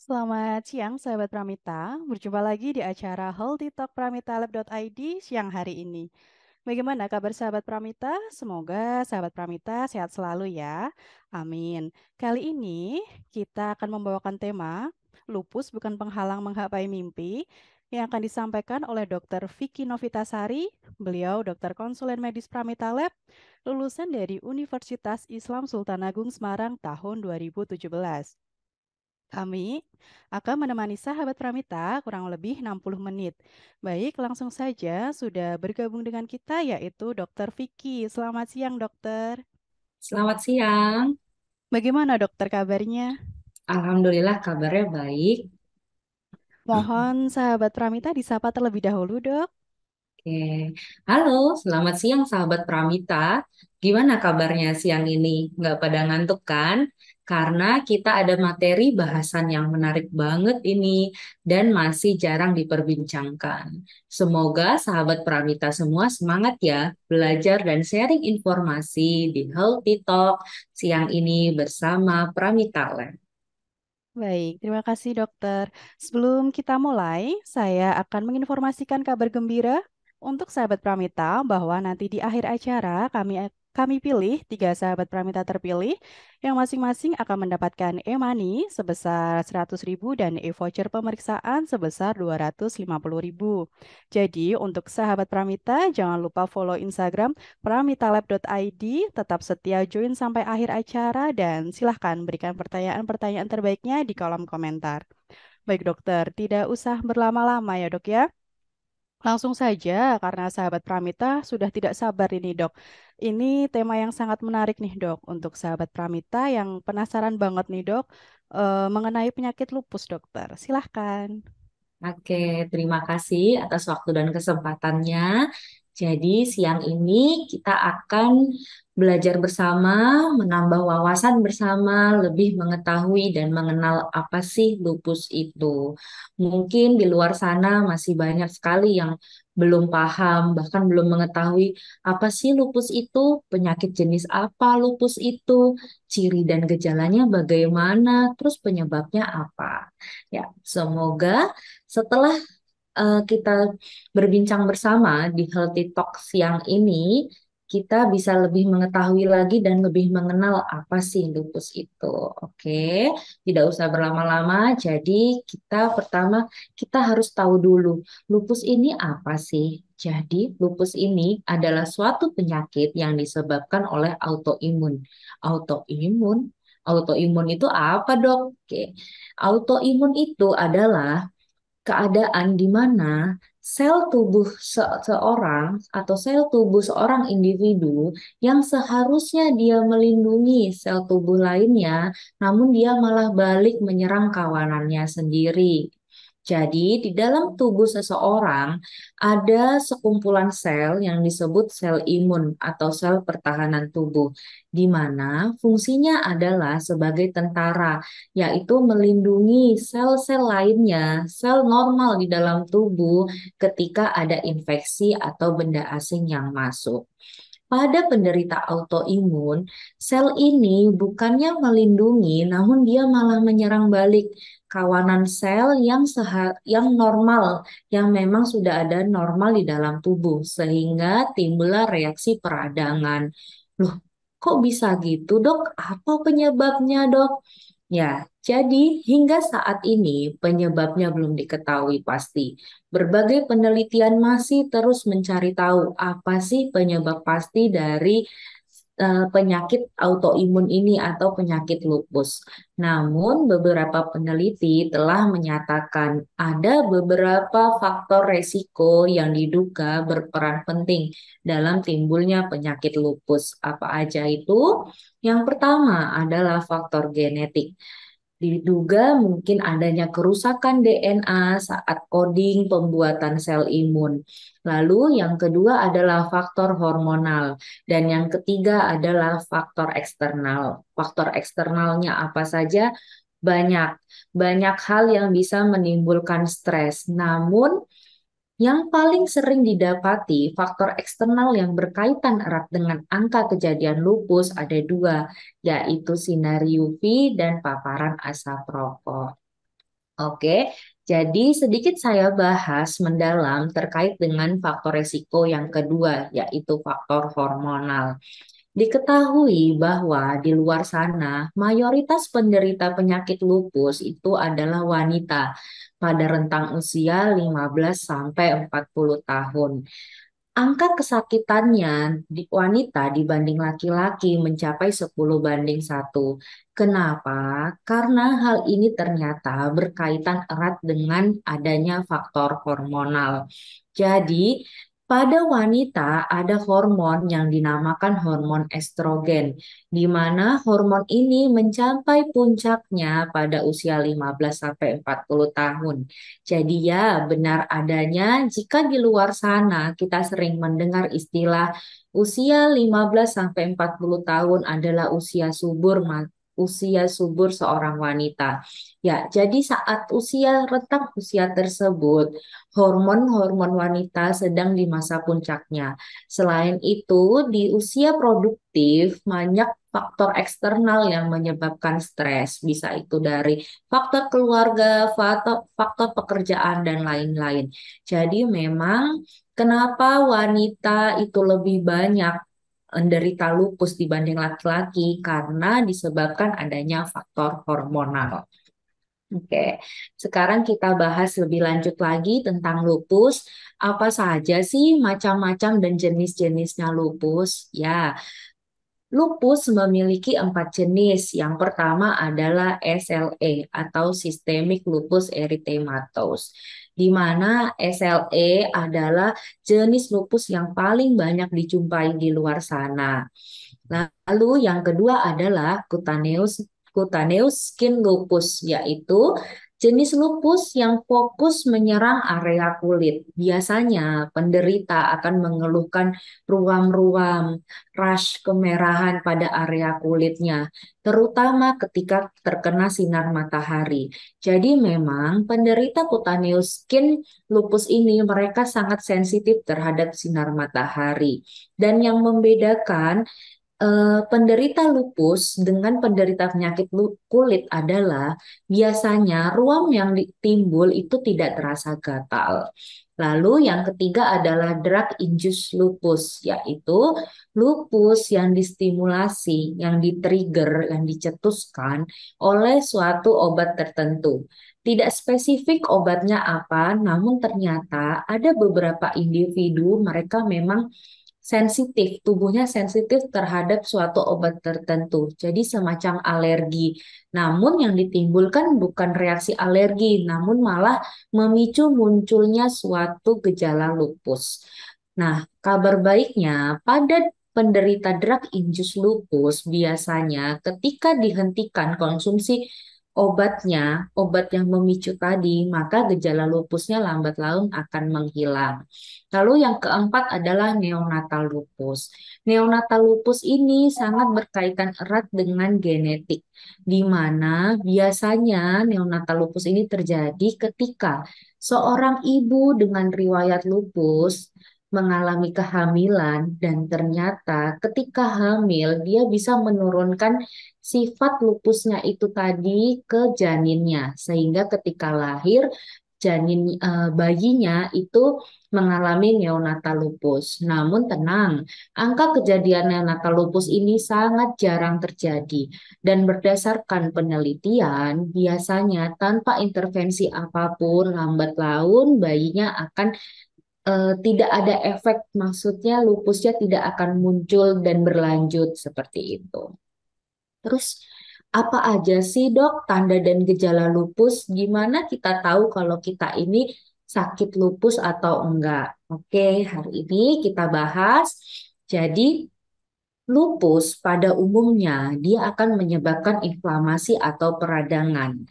Selamat siang, sahabat Pramita. Berjumpa lagi di acara Healthy Talk Pramitalab.id siang hari ini. Bagaimana kabar sahabat Pramita? Semoga sahabat Pramita sehat selalu ya. Amin. Kali ini kita akan membawakan tema lupus bukan penghalang menggapai mimpi yang akan disampaikan oleh Dr. Vicky Novitasari. Beliau dokter konsulen medis Pramita Lab, lulusan dari Universitas Islam Sultan Agung Semarang tahun 2017. Kami akan menemani sahabat Pramita kurang lebih 60 menit. Baik, langsung saja sudah bergabung dengan kita yaitu Dokter Vicky. Selamat siang, Dokter. Selamat siang. Bagaimana, Dokter, kabarnya? Alhamdulillah kabarnya baik. Mohon sahabat Pramita disapa terlebih dahulu, Dok. Oke. Halo, selamat siang sahabat Pramita. Gimana kabarnya siang ini? Nggak pada ngantuk kan? Karena kita ada materi bahasan yang menarik banget ini dan masih jarang diperbincangkan. Semoga sahabat Pramita semua semangat ya belajar dan sharing informasi di Healthy Talk siang ini bersama Pramita Lab. Baik, terima kasih, Dokter. Sebelum kita mulai, saya akan menginformasikan kabar gembira untuk sahabat Pramita bahwa nanti di akhir acara kami pilih 3 sahabat Pramita terpilih yang masing-masing akan mendapatkan e-money sebesar 100.000 dan e-voucher pemeriksaan sebesar 250.000. Jadi untuk sahabat Pramita jangan lupa follow Instagram pramitalab.id, tetap setia join sampai akhir acara dan silahkan berikan pertanyaan-pertanyaan terbaiknya di kolom komentar. Baik dokter, tidak usah berlama-lama ya dok ya. Langsung saja karena sahabat Pramita sudah tidak sabar ini dok. Ini tema yang sangat menarik nih dok untuk sahabat Pramita yang penasaran banget nih dok mengenai penyakit lupus dokter. Silahkan. Oke, terima kasih atas waktu dan kesempatannya. Jadi, siang ini kita akan belajar bersama, menambah wawasan bersama, lebih mengetahui dan mengenal apa sih lupus itu. Mungkin di luar sana masih banyak sekali yang belum paham, bahkan belum mengetahui apa sih lupus itu, penyakit jenis apa lupus itu, ciri dan gejalanya bagaimana, terus penyebabnya apa. Ya, semoga setelah kita berbincang bersama di Healthy Talk siang ini, kita bisa lebih mengetahui lagi dan lebih mengenal apa sih lupus itu. Oke, tidak usah berlama-lama. Jadi kita harus tahu dulu lupus ini apa sih. Jadi lupus ini adalah suatu penyakit yang disebabkan oleh autoimun. Autoimun, autoimun itu apa dok? Oke, autoimun itu adalah keadaan di mana sel tubuh seseorang atau sel tubuh seorang individu yang seharusnya dia melindungi sel tubuh lainnya, namun dia malah balik menyerang kawanannya sendiri. Jadi, di dalam tubuh seseorang ada sekumpulan sel yang disebut sel imun atau sel pertahanan tubuh, di mana fungsinya adalah sebagai tentara, yaitu melindungi sel-sel lainnya, sel normal di dalam tubuh ketika ada infeksi atau benda asing yang masuk. Pada penderita autoimun, sel ini bukannya melindungi, namun dia malah menyerang balik kawanan sel yang normal, yang memang sudah ada normal di dalam tubuh, sehingga timbullah reaksi peradangan. Loh, kok bisa gitu, Dok? Apa penyebabnya, Dok? Ya, jadi hingga saat ini penyebabnya belum diketahui pasti. Berbagai penelitian masih terus mencari tahu apa sih penyebab pasti dari penyakit autoimun ini atau penyakit lupus. Namun, beberapa peneliti telah menyatakan ada beberapa faktor resiko yang diduga berperan penting dalam timbulnya penyakit lupus. Apa aja itu? Yang pertama adalah faktor genetik. Diduga mungkin adanya kerusakan DNA saat coding pembuatan sel imun. Lalu yang kedua adalah faktor hormonal dan yang ketiga adalah faktor eksternal. Faktor eksternalnya apa saja? Banyak, banyak hal yang bisa menimbulkan stres. Namun yang paling sering didapati faktor eksternal yang berkaitan erat dengan angka kejadian lupus ada dua, yaitu sinar UV dan paparan asap rokok. Oke, jadi sedikit saya bahas mendalam terkait dengan faktor resiko yang kedua, yaitu faktor hormonal. Diketahui bahwa di luar sana, mayoritas penderita penyakit lupus itu adalah wanita pada rentang usia 15 sampai 40 tahun. Angka kesakitannya di wanita dibanding laki-laki mencapai 10 banding 1. Kenapa? Karena hal ini ternyata berkaitan erat dengan adanya faktor hormonal. Jadi, pada wanita ada hormon yang dinamakan hormon estrogen, di mana hormon ini mencapai puncaknya pada usia 15 sampai 40 tahun. Jadi ya, benar adanya jika di luar sana kita sering mendengar istilah usia 15 sampai 40 tahun adalah usia subur seorang wanita. Ya, jadi saat rentang usia tersebut, hormon-hormon wanita sedang di masa puncaknya. Selain itu, di usia produktif banyak faktor eksternal yang menyebabkan stres. Bisa itu dari faktor keluarga, faktor pekerjaan, dan lain-lain. Jadi memang kenapa wanita itu lebih banyak menderita lupus dibanding laki-laki karena disebabkan adanya faktor hormonal. Oke, sekarang kita bahas lebih lanjut lagi tentang lupus. Apa saja sih macam-macam dan jenis-jenisnya lupus? Ya, lupus memiliki 4 jenis. Yang pertama adalah SLE atau Systemic Lupus Erythematosus, di mana SLE adalah jenis lupus yang paling banyak dijumpai di luar sana. Lalu yang kedua adalah cutaneous skin lupus, yaitu jenis lupus yang fokus menyerang area kulit. Biasanya penderita akan mengeluhkan ruam-ruam, rash kemerahan pada area kulitnya, terutama ketika terkena sinar matahari. Jadi memang penderita cutaneous skin lupus ini mereka sangat sensitif terhadap sinar matahari. Dan yang membedakan penderita lupus dengan penderita penyakit kulit adalah biasanya ruam yang timbul itu tidak terasa gatal. Lalu yang ketiga adalah drug induced lupus, yaitu lupus yang distimulasi, yang di-trigger, yang dicetuskan oleh suatu obat tertentu. Tidak spesifik obatnya apa, namun ternyata ada beberapa individu mereka memang sensitif, tubuhnya sensitif terhadap suatu obat tertentu. Jadi semacam alergi. Namun yang ditimbulkan bukan reaksi alergi, namun malah memicu munculnya suatu gejala lupus. Nah, kabar baiknya pada penderita drug induced lupus biasanya ketika dihentikan konsumsi obat yang memicu tadi, maka gejala lupusnya lambat laun akan menghilang. Lalu yang keempat adalah neonatal lupus. Neonatal lupus ini sangat berkaitan erat dengan genetik, di mana biasanya neonatal lupus ini terjadi ketika seorang ibu dengan riwayat lupus mengalami kehamilan dan ternyata ketika hamil dia bisa menurunkan sifat lupusnya itu tadi ke janinnya sehingga ketika lahir bayinya itu mengalami neonatal lupus. Namun tenang, angka kejadian neonatal lupus ini sangat jarang terjadi dan berdasarkan penelitian biasanya tanpa intervensi apapun lambat laun bayinya akan tidak ada efek, maksudnya lupusnya tidak akan muncul dan berlanjut seperti itu. Terus apa aja sih dok tanda dan gejala lupus? Gimana kita tahu kalau kita ini sakit lupus atau enggak? Oke, hari ini kita bahas. Jadi Lupus pada umumnya dia akan menyebabkan inflamasi atau peradangan.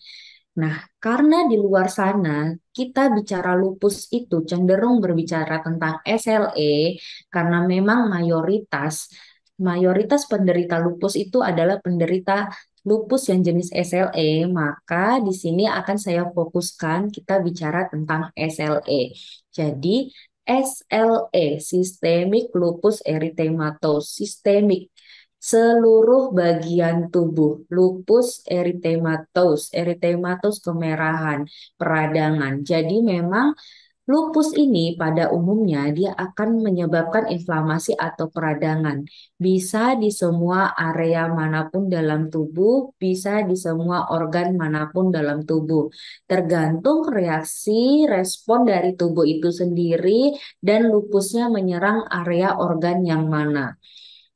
Nah, karena di luar sana kita bicara lupus itu cenderung berbicara tentang SLE karena memang mayoritas penderita lupus itu adalah penderita lupus yang jenis SLE, maka di sini akan saya fokuskan kita bicara tentang SLE. Jadi SLE, Systemic Lupus Erythematosus, sistemik seluruh bagian tubuh, lupus erythematosus, erythematosus kemerahan, peradangan. Jadi memang lupus ini pada umumnya dia akan menyebabkan inflamasi atau peradangan. Bisa di semua area manapun dalam tubuh, bisa di semua organ manapun dalam tubuh. Tergantung reaksi respon dari tubuh itu sendiri dan lupusnya menyerang area organ yang mana.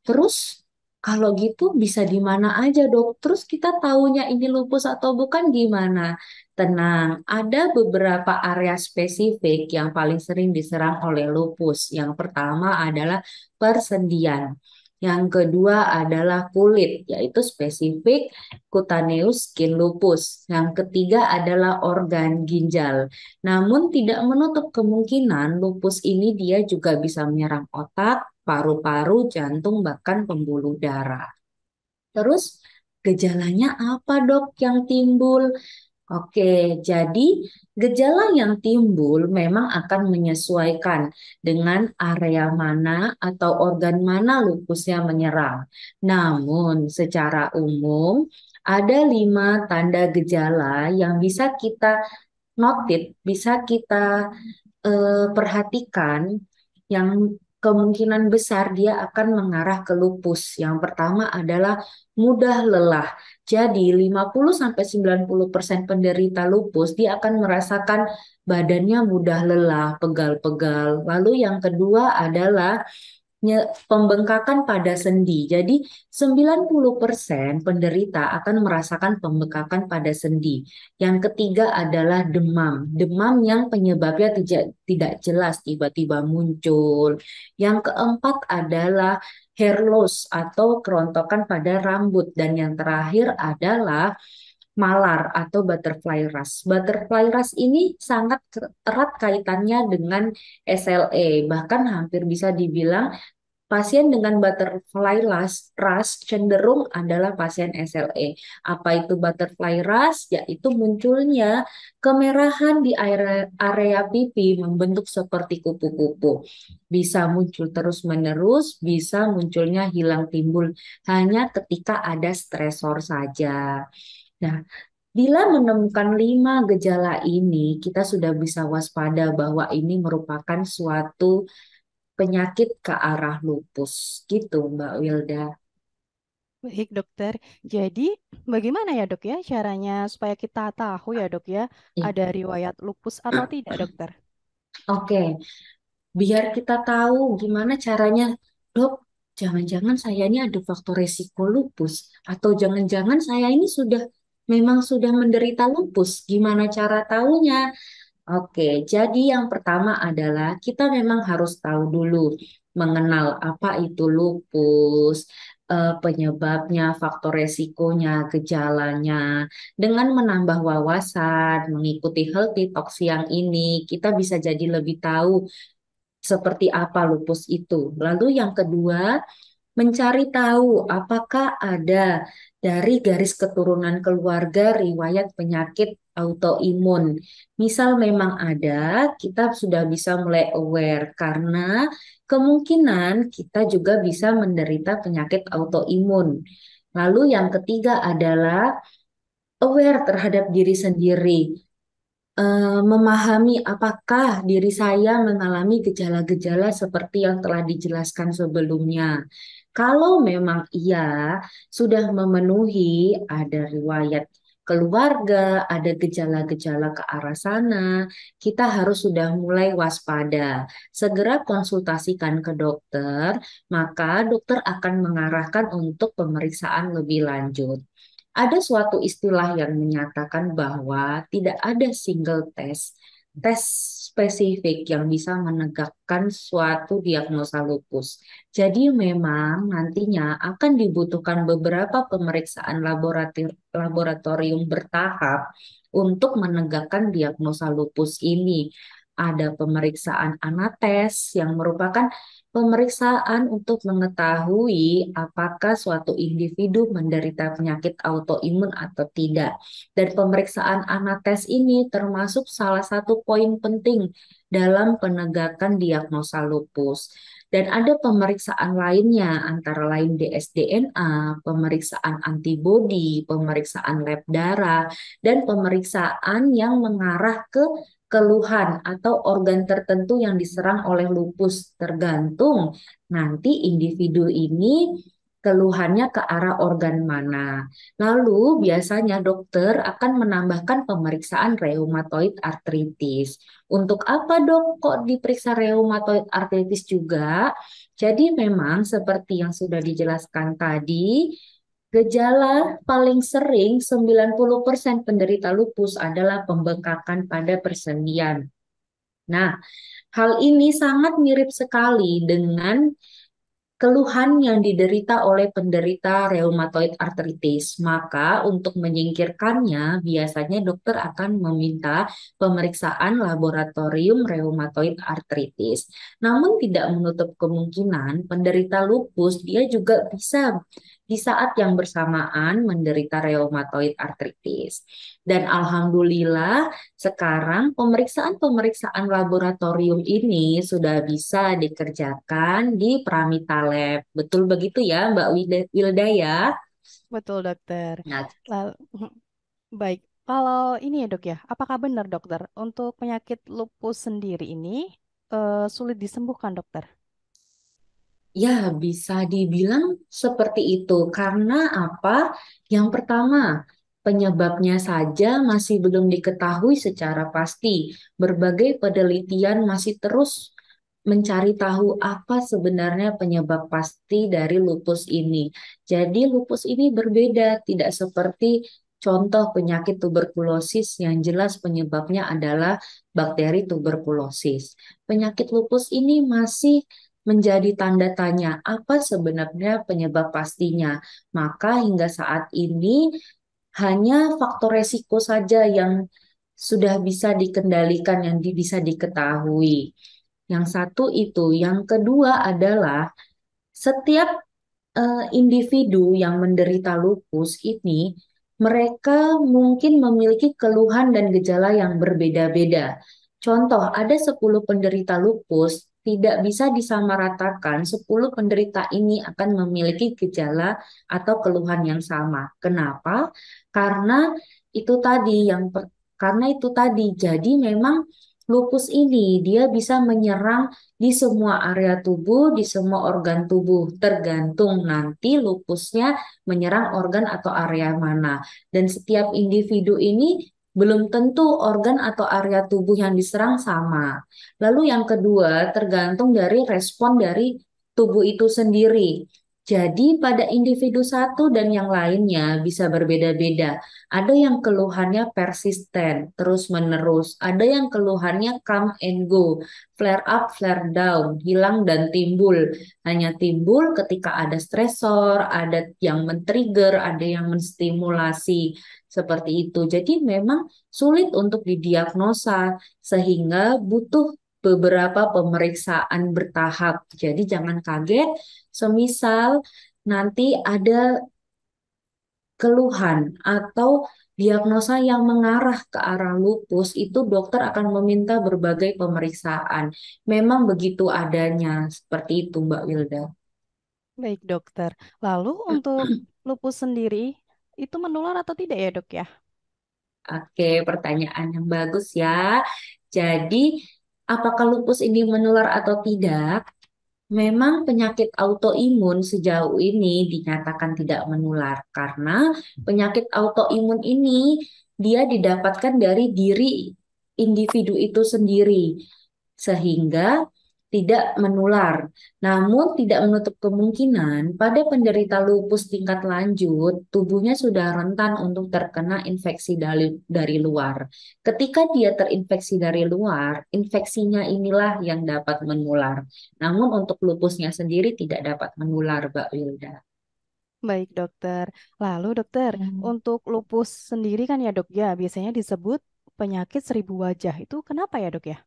Terus kalau gitu bisa di mana aja dok? Terus kita taunya ini lupus atau bukan gimana? Tenang, ada beberapa area spesifik yang paling sering diserang oleh lupus. Yang pertama adalah persendian. Yang kedua adalah kulit, yaitu spesifik cutaneous skin lupus. Yang ketiga adalah organ ginjal. Namun tidak menutup kemungkinan lupus ini dia juga bisa menyerang otak, paru-paru, jantung, bahkan pembuluh darah. Terus gejalanya apa dok yang timbul? Oke, jadi gejala yang timbul memang akan menyesuaikan dengan area mana atau organ mana lupusnya menyerang. Namun secara umum ada 5 tanda gejala yang bisa kita notit, bisa kita perhatikan yang kemungkinan besar dia akan mengarah ke lupus. Yang pertama adalah mudah lelah. Jadi 50-90% penderita lupus dia akan merasakan badannya mudah lelah, pegal-pegal. Lalu yang kedua adalah pembengkakan pada sendi. Jadi 90% penderita akan merasakan pembengkakan pada sendi. Yang ketiga adalah demam. Demam yang penyebabnya tidak jelas tiba-tiba muncul. Yang keempat adalah hair loss atau kerontokan pada rambut dan yang terakhir adalah malar atau butterfly rash. Butterfly rash ini sangat erat kaitannya dengan SLE, bahkan hampir bisa dibilang pasien dengan butterfly rash cenderung adalah pasien SLE. Apa itu butterfly rash? Yaitu munculnya kemerahan di area pipi membentuk seperti kupu-kupu. Bisa muncul terus-menerus, bisa munculnya hilang timbul hanya ketika ada stresor saja. Nah, bila menemukan 5 gejala ini, kita sudah bisa waspada bahwa ini merupakan suatu penyakit ke arah lupus. Gitu, Mbak Wilda. Baik, dokter. Jadi, bagaimana ya, dok ya, caranya supaya kita tahu ya, dok ya, Iya. ada riwayat lupus atau tidak, dokter? Oke, biar kita tahu gimana caranya, dok, jangan-jangan saya ini ada faktor resiko lupus, atau jangan-jangan saya ini memang sudah menderita lupus. Gimana cara tahunya? Oke, jadi yang pertama adalah kita memang harus tahu dulu mengenal apa itu lupus, penyebabnya, faktor resikonya, gejalanya. Dengan menambah wawasan, mengikuti healthy talks yang ini, kita bisa jadi lebih tahu seperti apa lupus itu. Lalu yang kedua, mencari tahu apakah ada dari garis keturunan keluarga riwayat penyakit autoimun. Misal memang ada, kita sudah bisa mulai aware karena kemungkinan kita juga bisa menderita penyakit autoimun. Lalu yang ketiga adalah aware terhadap diri sendiri, memahami apakah diri saya mengalami gejala-gejala seperti yang telah dijelaskan sebelumnya. Kalau memang iya, sudah memenuhi, ada riwayat keluarga, ada gejala-gejala ke arah sana, kita harus sudah mulai waspada. Segera konsultasikan ke dokter, maka dokter akan mengarahkan untuk pemeriksaan lebih lanjut. Ada suatu istilah yang menyatakan bahwa tidak ada single test tes spesifik yang bisa menegakkan suatu diagnosa lupus. Jadi memang nantinya akan dibutuhkan beberapa pemeriksaan laboratorium bertahap untuk menegakkan diagnosa lupus ini. Ada pemeriksaan anates yang merupakan pemeriksaan untuk mengetahui apakah suatu individu menderita penyakit autoimun atau tidak. Dan pemeriksaan anates ini termasuk salah satu poin penting dalam penegakan diagnosa lupus. Dan ada pemeriksaan lainnya, antara lain dsDNA, pemeriksaan antibodi, pemeriksaan lab darah, dan pemeriksaan yang mengarah ke keluhan atau organ tertentu yang diserang oleh lupus, tergantung nanti individu ini keluhannya ke arah organ mana. Lalu biasanya dokter akan menambahkan pemeriksaan reumatoid artritis. Untuk apa dok kok diperiksa reumatoid artritis juga? Jadi memang seperti yang sudah dijelaskan tadi, gejala paling sering 90% penderita lupus adalah pembengkakan pada persendian. Nah, hal ini sangat mirip sekali dengan keluhan yang diderita oleh penderita reumatoid artritis. Maka untuk menyingkirkannya, biasanya dokter akan meminta pemeriksaan laboratorium reumatoid artritis. Namun tidak menutup kemungkinan penderita lupus dia juga bisa di saat yang bersamaan menderita reumatoid artritis. Dan alhamdulillah sekarang pemeriksaan-pemeriksaan laboratorium ini sudah bisa dikerjakan di Pramita Lab. Betul begitu ya, Mbak Wilda ya? Betul, dokter. Nah, Lalu, baik. Kalau ini ya, Dok ya, apakah benar, dokter, untuk penyakit lupus sendiri ini sulit disembuhkan, dokter? ya, bisa dibilang seperti itu. Karena apa? Yang pertama, penyebabnya saja masih belum diketahui secara pasti. Berbagai penelitian masih terus mencari tahu apa sebenarnya penyebab pasti dari lupus ini. Jadi lupus ini berbeda, tidak seperti contoh penyakit tuberkulosis yang jelas penyebabnya adalah bakteri tuberkulosis. Penyakit lupus ini masih menjadi tanda tanya apa sebenarnya penyebab pastinya. Maka hingga saat ini hanya faktor resiko saja yang sudah bisa dikendalikan, yang bisa diketahui. Yang satu itu, yang kedua adalah setiap individu yang menderita lupus ini, mereka mungkin memiliki keluhan dan gejala yang berbeda-beda. Contoh, ada 10 penderita lupus, tidak bisa disamaratakan 10 penderita ini akan memiliki gejala atau keluhan yang sama. Kenapa? Karena itu tadi karena itu tadi. Jadi memang lupus ini dia bisa menyerang di semua area tubuh, di semua organ tubuh, tergantung nanti lupusnya menyerang organ atau area mana. Dan setiap individu ini belum tentu organ atau area tubuh yang diserang sama. Lalu yang kedua, tergantung dari respon dari tubuh itu sendiri. Jadi pada individu satu dan yang lainnya bisa berbeda-beda. Ada yang keluhannya persisten, terus-menerus. Ada yang keluhannya come and go, flare up, flare down, hilang dan timbul. Hanya timbul ketika ada stresor, ada yang men-trigger, ada yang menstimulasi. Seperti itu. Jadi memang sulit untuk didiagnosa, sehingga butuh beberapa pemeriksaan bertahap. Jadi jangan kaget, semisal nanti ada keluhan atau diagnosa yang mengarah ke arah lupus, itu dokter akan meminta berbagai pemeriksaan. Memang begitu adanya, seperti itu Mbak Wilda. Baik, dokter. Lalu untuk lupus sendiri, itu menular atau tidak ya, dok ya? Oke, pertanyaan yang bagus ya. Jadi, apakah lupus ini menular atau tidak? Memang penyakit autoimun sejauh ini dinyatakan tidak menular karena penyakit autoimun ini dia didapatkan dari diri individu itu sendiri. Sehingga tidak menular. Namun tidak menutup kemungkinan pada penderita lupus tingkat lanjut, tubuhnya sudah rentan untuk terkena infeksi dari luar. Ketika dia terinfeksi dari luar, infeksinya inilah yang dapat menular. Namun untuk lupusnya sendiri tidak dapat menular, Mbak Wilda. Baik, dokter. Lalu, dokter, Hmm. untuk lupus sendiri kan ya, dok, ya, biasanya disebut penyakit seribu wajah. Itu kenapa ya, dok ya?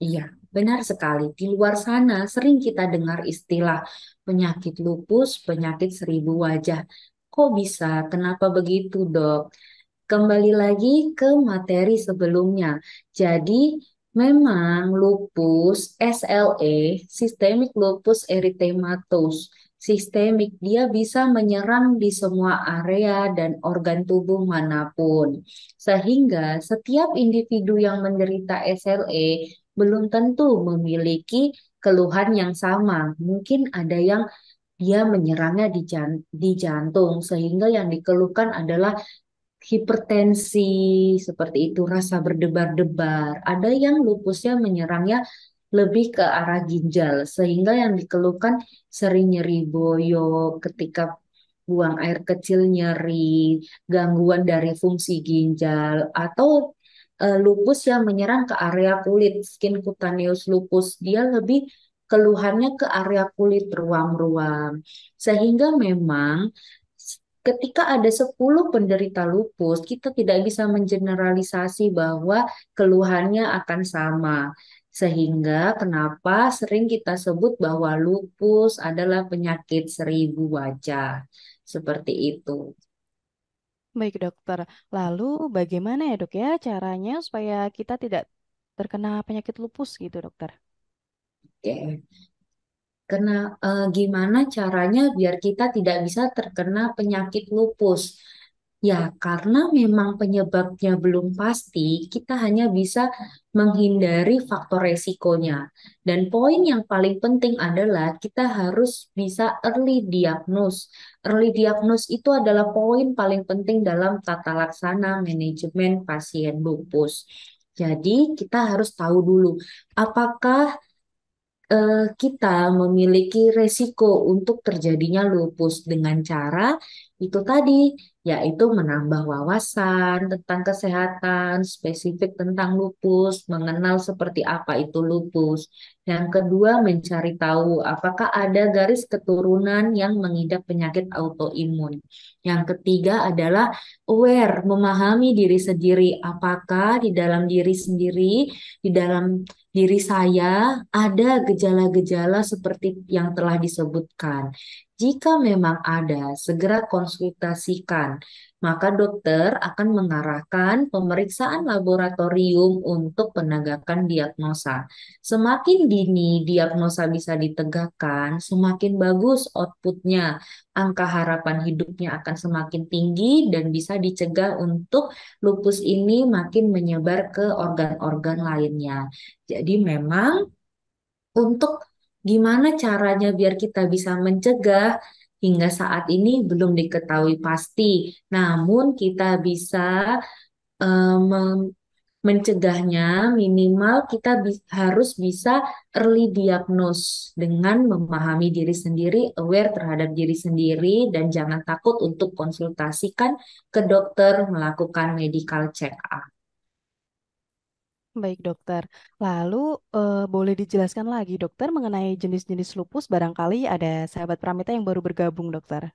Iya, benar sekali. Di luar sana sering kita dengar istilah penyakit lupus, penyakit seribu wajah. Kok bisa? Kenapa begitu, dok? Kembali lagi ke materi sebelumnya. Jadi, memang lupus SLE, Systemic Lupus Erythematosus, sistemik, dia bisa menyerang di semua area dan organ tubuh manapun. Sehingga setiap individu yang menderita SLE belum tentu memiliki keluhan yang sama. Mungkin ada yang dia menyerangnya di jantung, sehingga yang dikeluhkan adalah hipertensi, seperti itu, rasa berdebar-debar. Ada yang lupusnya menyerangnya lebih ke arah ginjal, sehingga yang dikeluhkan sering nyeri boyo ketika buang air kecil, nyeri, gangguan dari fungsi ginjal, atau lupus yang menyerang ke area kulit, skin cutaneous lupus. Dia lebih keluhannya ke area kulit, ruam-ruam. Sehingga memang ketika ada 10 penderita lupus, kita tidak bisa mengeneralisasi bahwa keluhannya akan sama. Sehingga kenapa sering kita sebut bahwa lupus adalah penyakit seribu wajah. Seperti itu. Baik, dokter. Lalu, bagaimana ya, dok ya, caranya supaya kita tidak terkena penyakit lupus gitu, dokter? Oke. Gimana caranya biar kita tidak bisa terkena penyakit lupus? Ya, karena memang penyebabnya belum pasti, kita hanya bisa menghindari faktor resikonya. Dan poin yang paling penting adalah kita harus bisa early diagnose. Early diagnose itu adalah poin paling penting dalam tata laksana manajemen pasien lupus. Jadi, kita harus tahu dulu apakah kita memiliki resiko untuk terjadinya lupus dengan cara itu tadi, yaitu menambah wawasan tentang kesehatan, spesifik tentang lupus, mengenal seperti apa itu lupus. Yang kedua, mencari tahu apakah ada garis keturunan yang mengidap penyakit autoimun. Yang ketiga adalah aware, memahami diri sendiri, apakah di dalam diri sendiri, di dalam diri saya ada gejala-gejala seperti yang telah disebutkan. Jika memang ada, segera konsultasikan. Maka dokter akan mengarahkan pemeriksaan laboratorium untuk penegakan diagnosa. Semakin dini diagnosa bisa ditegakkan, semakin bagus outputnya. Angka harapan hidupnya akan semakin tinggi dan bisa dicegah untuk lupus ini makin menyebar ke organ-organ lainnya. Jadi memang untuk gimana caranya biar kita bisa mencegah hingga saat ini belum diketahui pasti. Namun kita bisa mencegahnya minimal kita harus bisa early diagnose dengan memahami diri sendiri, aware terhadap diri sendiri dan jangan takut untuk konsultasikan ke dokter melakukan medical check up. Baik, dokter. Lalu, boleh dijelaskan lagi, dokter, mengenai jenis-jenis lupus? Barangkali ada sahabat Pramita yang baru bergabung, dokter.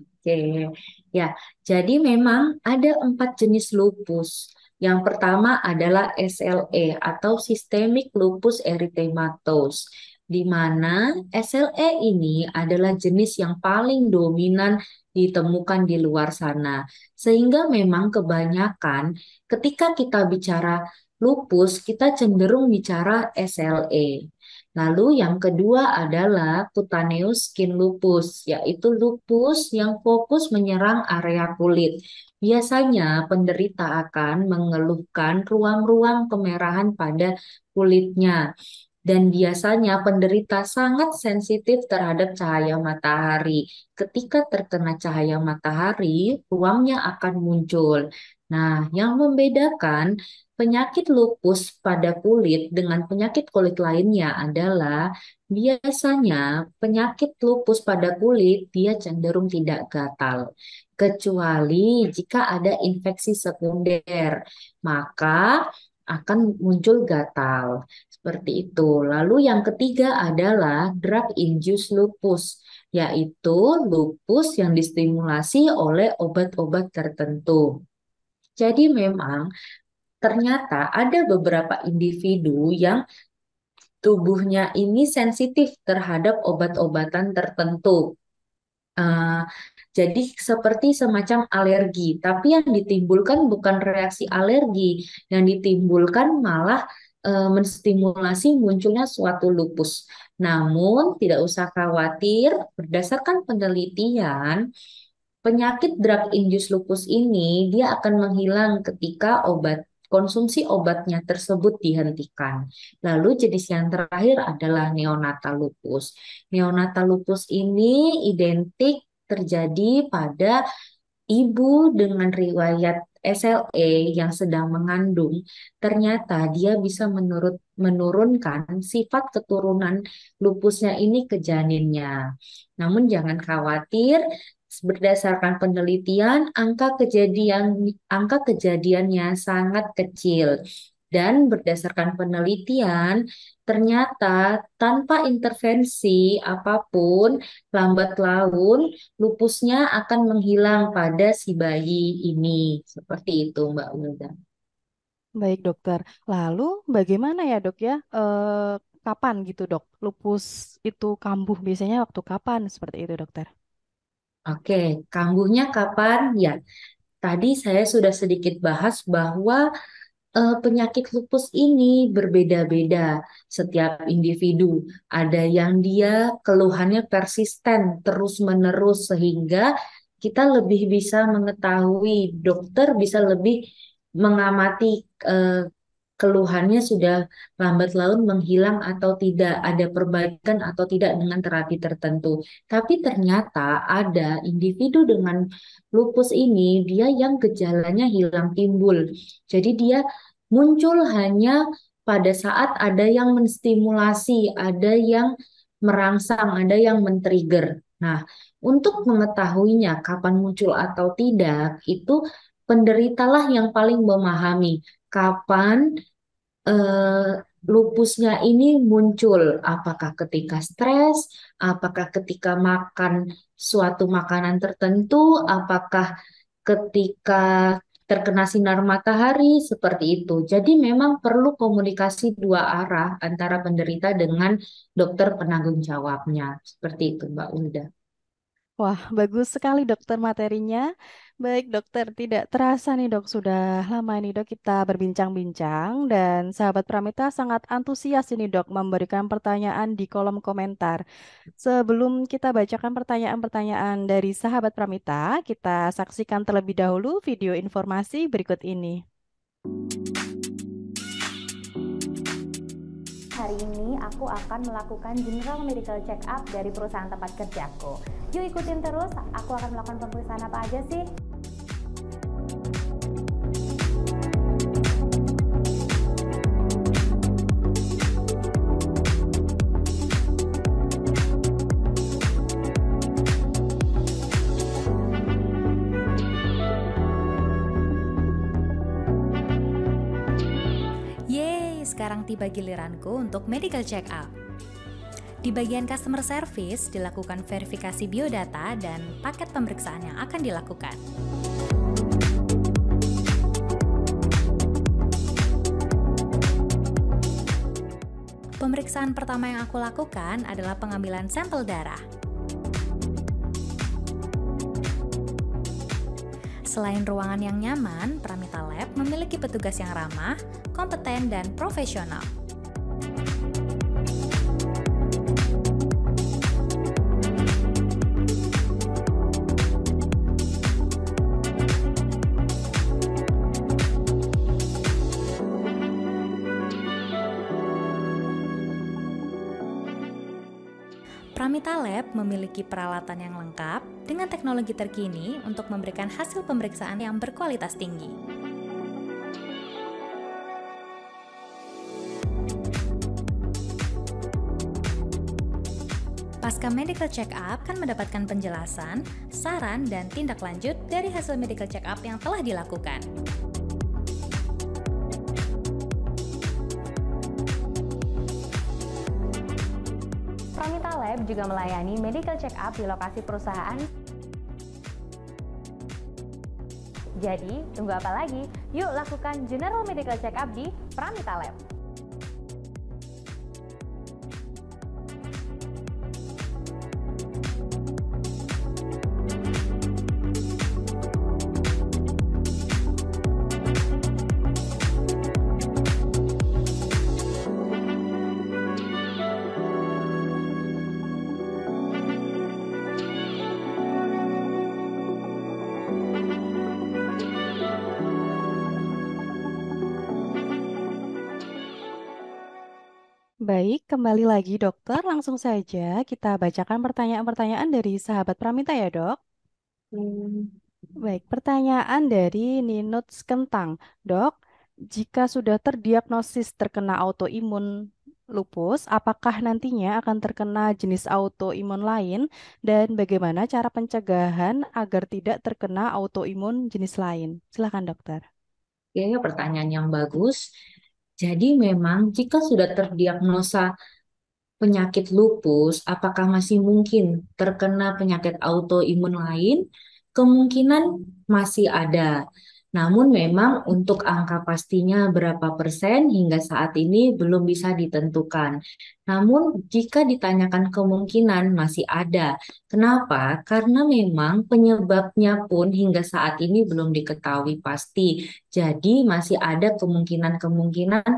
Oke, ya. Jadi memang ada 4 jenis lupus. Yang pertama adalah SLE atau Systemic Lupus Erythematosus, di mana SLE ini adalah jenis yang paling dominan ditemukan di luar sana. Sehingga memang kebanyakan ketika kita bicara lupus, kita cenderung bicara SLE. Lalu yang kedua adalah cutaneous skin lupus, yaitu lupus yang fokus menyerang area kulit. Biasanya penderita akan mengeluhkan ruam-ruam kemerahan pada kulitnya. Dan biasanya penderita sangat sensitif terhadap cahaya matahari. Ketika terkena cahaya matahari, ruamnya akan muncul. Nah, yang membedakan penyakit lupus pada kulit dengan penyakit kulit lainnya adalah biasanya penyakit lupus pada kulit dia cenderung tidak gatal. Kecuali jika ada infeksi sekunder, maka akan muncul gatal. Seperti itu. Lalu yang ketiga adalah drug induced lupus, yaitu lupus yang distimulasi oleh obat-obat tertentu. Jadi memang ternyata ada beberapa individu yang tubuhnya ini sensitif terhadap obat-obatan tertentu. Eh, jadi seperti semacam alergi, tapi yang ditimbulkan bukan reaksi alergi, yang ditimbulkan malah menstimulasi munculnya suatu lupus. Namun tidak usah khawatir, berdasarkan penelitian, penyakit drug induced lupus ini dia akan menghilang ketika konsumsi obatnya tersebut dihentikan. Lalu jenis yang terakhir adalah neonatal lupus. Neonatal lupus ini identik terjadi pada ibu dengan riwayat SLE yang sedang mengandung, ternyata dia bisa menurunkan sifat keturunan lupusnya ini ke janinnya. Namun jangan khawatir, berdasarkan penelitian, angka kejadiannya sangat kecil. Dan berdasarkan penelitian, ternyata tanpa intervensi apapun, lambat laun lupusnya akan menghilang pada si bayi ini. Seperti itu, Mbak Wilda. Baik dokter. Lalu bagaimana ya dok ya? Kapan gitu dok? Lupus itu kambuh biasanya waktu kapan seperti itu dokter? Oke, kambuhnya kapan? Ya, tadi saya sudah sedikit bahas bahwa penyakit lupus ini berbeda-beda setiap individu. Ada yang dia keluhannya persisten terus-menerus sehingga kita lebih bisa mengetahui, dokter bisa lebih mengamati eh, keluhannya sudah lambat laun menghilang atau tidak, ada perbaikan atau tidak dengan terapi tertentu. Tapi ternyata ada individu dengan lupus ini, dia yang gejalanya hilang timbul. Jadi dia muncul hanya pada saat ada yang menstimulasi, ada yang merangsang, ada yang men-trigger. Nah, untuk mengetahuinya kapan muncul atau tidak, itu penderitalah yang paling memahami kapan eh, lupusnya ini muncul. Apakah ketika stres, apakah ketika makan suatu makanan tertentu, apakah ketika terkena sinar matahari, seperti itu. Jadi memang perlu komunikasi dua arah antara penderita dengan dokter penanggung jawabnya. Seperti itu, Mbak Ulda. Wah, bagus sekali dokter materinya. Baik dokter, tidak terasa nih dok, sudah lama ini dok kita berbincang-bincang dan sahabat Pramita sangat antusias ini dok memberikan pertanyaan di kolom komentar. Sebelum kita bacakan pertanyaan-pertanyaan dari sahabat Pramita, kita saksikan terlebih dahulu video informasi berikut ini. Hari ini aku akan melakukan general medical check up dari perusahaan tempat kerjaku. Yuk ikutin terus, aku akan melakukan pemeriksaan apa aja sih? Yeay, sekarang tiba giliranku untuk medical check up. Di bagian customer service dilakukan verifikasi biodata dan paket pemeriksaan yang akan dilakukan. Pemeriksaan pertama yang aku lakukan adalah pengambilan sampel darah. Selain ruangan yang nyaman, Pramita Lab memiliki petugas yang ramah, kompeten, dan profesional. Pramita Lab memiliki peralatan yang lengkap dengan teknologi terkini untuk memberikan hasil pemeriksaan yang berkualitas tinggi. Pasca medical check up akan mendapatkan penjelasan, saran, dan tindak lanjut dari hasil medical check up yang telah dilakukan. Pramita Lab juga melayani medical check up di lokasi perusahaan. Jadi, tunggu apa lagi? Yuk lakukan general medical check up di Pramita Lab. Baik, kembali lagi dokter. Langsung saja kita bacakan pertanyaan-pertanyaan dari sahabat Pramita ya, Dok. Baik, pertanyaan dari Ninut Kentang. Dok, jika sudah terdiagnosis terkena autoimun lupus, apakah nantinya akan terkena jenis autoimun lain dan bagaimana cara pencegahan agar tidak terkena autoimun jenis lain? Silakan, dokter. Oke, pertanyaan yang bagus. Jadi memang jika sudah terdiagnosa penyakit lupus, apakah masih mungkin terkena penyakit autoimun lain? Kemungkinan masih ada. Namun memang untuk angka pastinya berapa persen hingga saat ini belum bisa ditentukan. Namun jika ditanyakan kemungkinan masih ada. Kenapa? Karena memang penyebabnya pun hingga saat ini belum diketahui pasti. Jadi masih ada kemungkinan-kemungkinan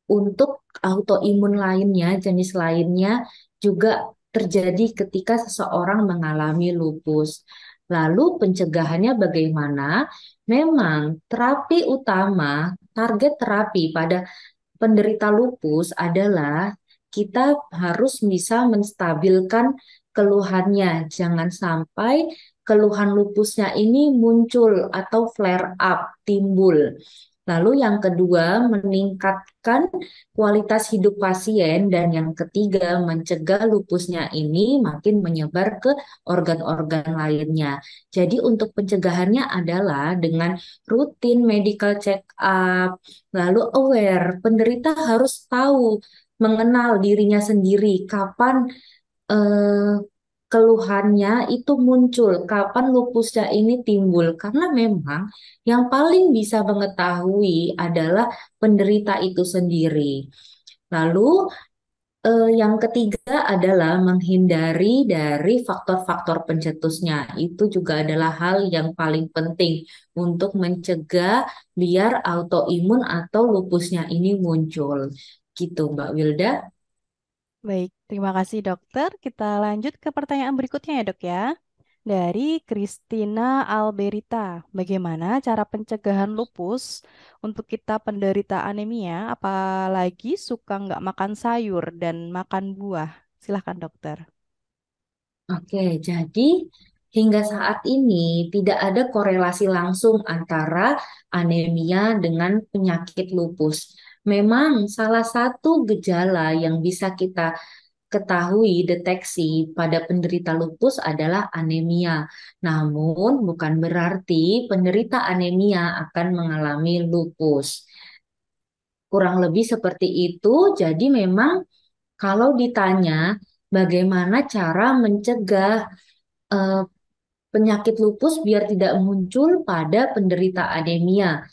untuk autoimun lainnya, jenis lainnya juga terjadi ketika seseorang mengalami lupus. Lalu pencegahannya bagaimana? Memang terapi utama, target terapi pada penderita lupus adalah kita harus bisa menstabilkan keluhannya. Jangan sampai keluhan lupusnya ini muncul atau flare up, timbul. Lalu yang kedua, meningkatkan kualitas hidup pasien. Dan yang ketiga, mencegah lupusnya ini makin menyebar ke organ-organ lainnya. Jadi untuk pencegahannya adalah dengan rutin medical check up, lalu aware. Penderita harus tahu, mengenal dirinya sendiri, kapan eh, keluhannya itu muncul, kapan lupusnya ini timbul. Karena memang yang paling bisa mengetahui adalah penderita itu sendiri. Lalu yang ketiga adalah menghindari dari faktor-faktor pencetusnya. Itu juga adalah hal yang paling penting untuk mencegah biar autoimun atau lupusnya ini muncul. Gitu, Mbak Wilda. Baik, terima kasih dokter. Kita lanjut ke pertanyaan berikutnya ya, Dok ya. Dari Christina Alberita, bagaimana cara pencegahan lupus untuk kita penderita anemia, apalagi suka nggak makan sayur dan makan buah? Silahkan dokter. Oke, jadi hingga saat ini tidak ada korelasi langsung antara anemia dengan penyakit lupus. Memang salah satu gejala yang bisa kita ketahui deteksi pada penderita lupus adalah anemia. Namun bukan berarti penderita anemia akan mengalami lupus. Kurang lebih seperti itu. Jadi memang kalau ditanya bagaimana cara mencegah eh, penyakit lupus biar tidak muncul pada penderita anemia.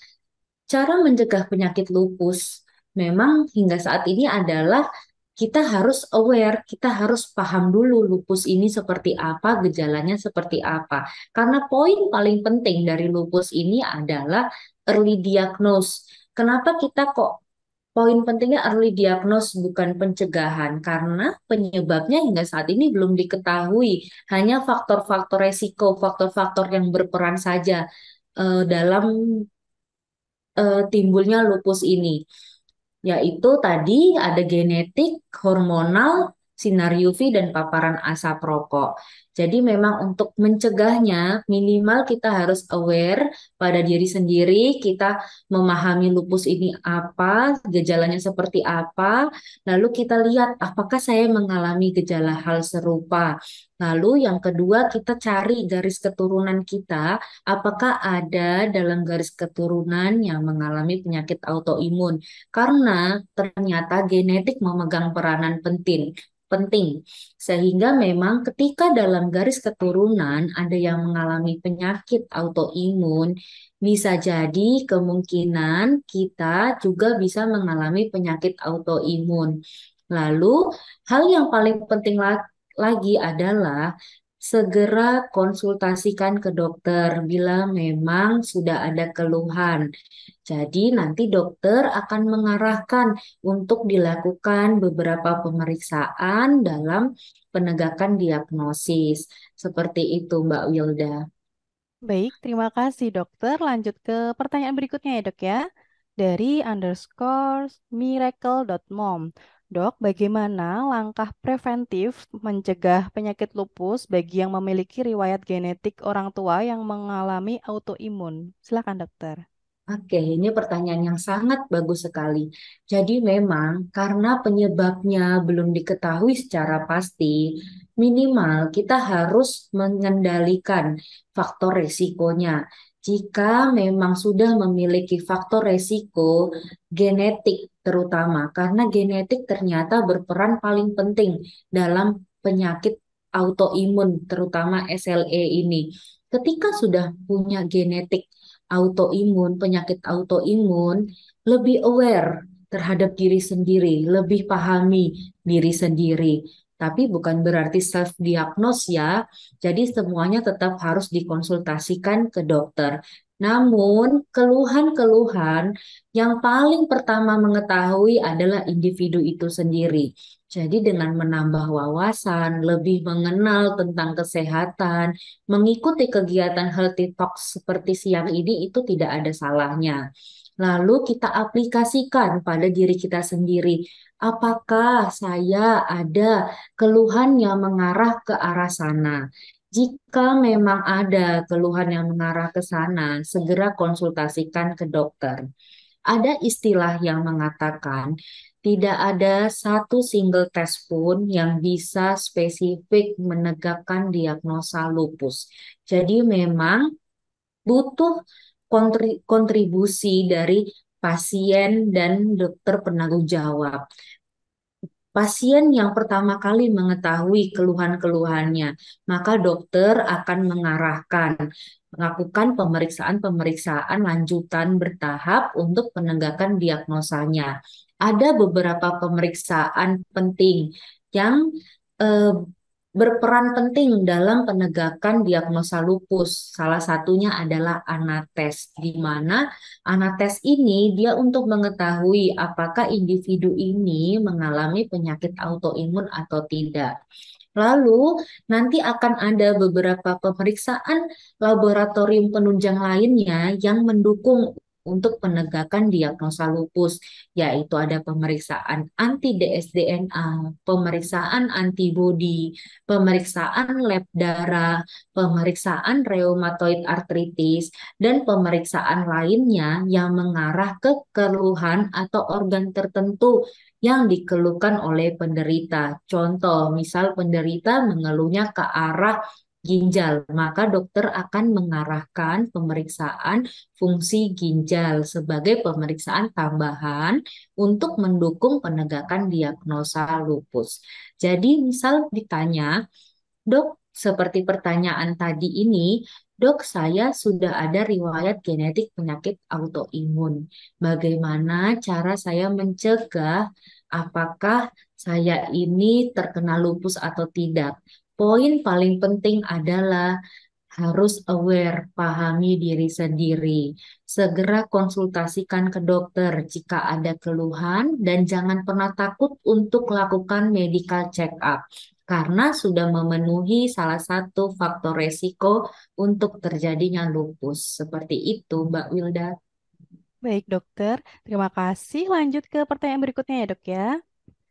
Cara mencegah penyakit lupus memang hingga saat ini adalah kita harus aware, kita harus paham dulu lupus ini seperti apa, gejalanya seperti apa. Karena poin paling penting dari lupus ini adalah early diagnose. Kenapa kita kok poin pentingnya early diagnose bukan pencegahan? Karena penyebabnya hingga saat ini belum diketahui. Hanya faktor-faktor resiko, faktor-faktor yang berperan saja dalam timbulnya lupus ini, yaitu tadi ada genetik, hormonal, sinar UV, dan paparan asap rokok. Jadi memang untuk mencegahnya minimal kita harus aware pada diri sendiri, kita memahami lupus ini apa, gejalanya seperti apa, lalu kita lihat apakah saya mengalami gejala hal serupa. Lalu yang kedua kita cari garis keturunan kita, apakah ada dalam garis keturunan yang mengalami penyakit autoimun. Karena ternyata genetik memegang peranan penting. Sehingga memang ketika dalam garis keturunan ada yang mengalami penyakit autoimun, bisa jadi kemungkinan kita juga bisa mengalami penyakit autoimun. Lalu, hal yang paling penting lagi adalah segera konsultasikan ke dokter bila memang sudah ada keluhan. Jadi nanti dokter akan mengarahkan untuk dilakukan beberapa pemeriksaan dalam penegakan diagnosis. Seperti itu, Mbak Wilda. Baik, terima kasih dokter. Lanjut ke pertanyaan berikutnya ya dok ya. Dari _miracle.mom. Dok, bagaimana langkah preventif mencegah penyakit lupus bagi yang memiliki riwayat genetik orang tua yang mengalami autoimun? Silakan dokter. Oke, ini pertanyaan yang sangat bagus sekali. Jadi memang karena penyebabnya belum diketahui secara pasti, minimal kita harus mengendalikan faktor resikonya. Jika memang sudah memiliki faktor resiko genetik terutama, karena genetik ternyata berperan paling penting dalam penyakit autoimun, terutama SLE ini. Ketika sudah punya genetik autoimun, penyakit autoimun, lebih aware terhadap diri sendiri, lebih pahami diri sendiri. Tapi bukan berarti self-diagnose ya, jadi semuanya tetap harus dikonsultasikan ke dokter. Namun, keluhan-keluhan yang paling pertama mengetahui adalah individu itu sendiri. Jadi dengan menambah wawasan, lebih mengenal tentang kesehatan, mengikuti kegiatan healthy talks seperti siang ini itu tidak ada salahnya. Lalu kita aplikasikan pada diri kita sendiri. Apakah saya ada keluhan yang mengarah ke arah sana? Jika memang ada keluhan yang mengarah ke sana, segera konsultasikan ke dokter. Ada istilah yang mengatakan tidak ada satu single test pun yang bisa spesifik menegakkan diagnosa lupus. Jadi memang butuh kontribusi dari pasien dan dokter penanggung jawab. Pasien yang pertama kali mengetahui keluhan-keluhannya, maka dokter akan mengarahkan melakukan pemeriksaan-pemeriksaan lanjutan bertahap untuk penegakan diagnosanya. Ada beberapa pemeriksaan penting yang eh, berperan penting dalam penegakan diagnosa lupus. Salah satunya adalah anates, di mana anates ini dia untuk mengetahui apakah individu ini mengalami penyakit autoimun atau tidak. Lalu nanti akan ada beberapa pemeriksaan laboratorium penunjang lainnya yang mendukung untuk penegakan diagnosa lupus, yaitu ada pemeriksaan anti-dsDNA, pemeriksaan antibodi, pemeriksaan lab darah, pemeriksaan reumatoid artritis, dan pemeriksaan lainnya yang mengarah ke keluhan atau organ tertentu yang dikeluhkan oleh penderita. Contoh, misal penderita mengeluhnya ke arah ginjal, maka dokter akan mengarahkan pemeriksaan fungsi ginjal sebagai pemeriksaan tambahan untuk mendukung penegakan diagnosa lupus. Jadi, misal ditanya, "Dok, seperti pertanyaan tadi ini, dok, saya sudah ada riwayat genetik penyakit autoimun. Bagaimana cara saya mencegah apakah saya ini terkena lupus atau tidak?" Poin paling penting adalah harus aware, pahami diri sendiri. Segera konsultasikan ke dokter jika ada keluhan dan jangan pernah takut untuk lakukan medical check up karena sudah memenuhi salah satu faktor resiko untuk terjadinya lupus. Seperti itu, Mbak Wilda. Baik dokter, terima kasih. Lanjut ke pertanyaan berikutnya ya dok ya.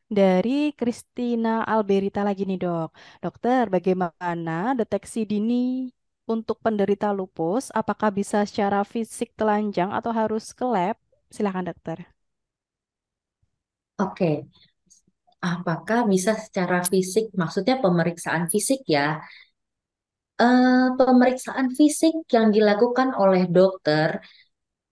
Dari Christina Alberita lagi nih dok. Dokter, bagaimana deteksi dini untuk penderita lupus? Apakah bisa secara fisik telanjang atau harus ke lab? Silakan dokter. Oke, apakah bisa secara fisik? Maksudnya pemeriksaan fisik ya? Pemeriksaan fisik yang dilakukan oleh dokter